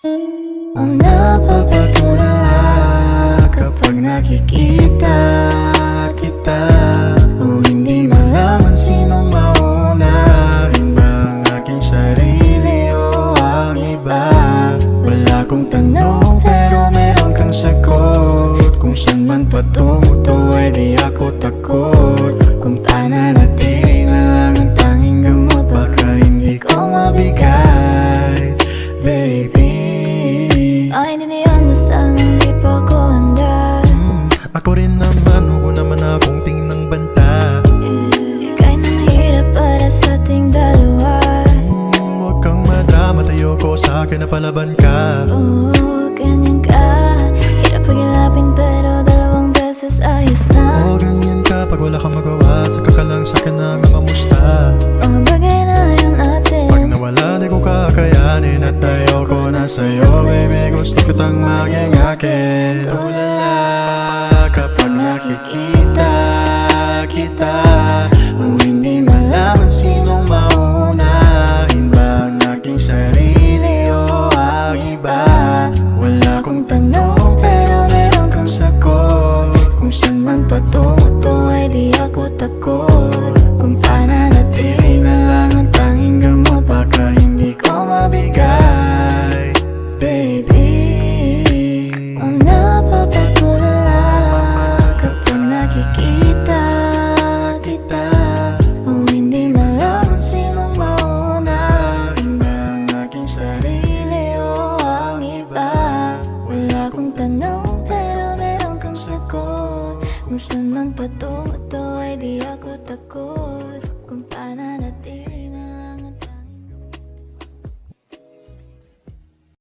Ang napapatulala kapag nakikita kita, o hindi malaman sinong mauna, rin ba ang aking sarili o ang iba? Wala akong tanong pero meron kang sagot. Kung saan man patungo to ay di ako takot. Kung pananatili na lang ang tanging gamot, baka hindi ko mabigay, baby. Ay, niniyan mo sanang di pa ako handa. Ako rin naman, huwag naman akong tingnan banta. Ika'y mahirap para sa ating dalawa. Huwag kang madrama, tayo ko sa akin na palaban ka. Oo, ganyan ka. Hirap pagilapin pero dalawang beses ayos na. Oo, ganyan ka pag wala kang magawa at saka ka lang sa akin na mamusta. Mga bagay na ayaw natin. Pag nawala di ko kakayanin at tayo ko na sa'yo, baby, gusto kitang maging akin. Tulala kapag nakikita kita,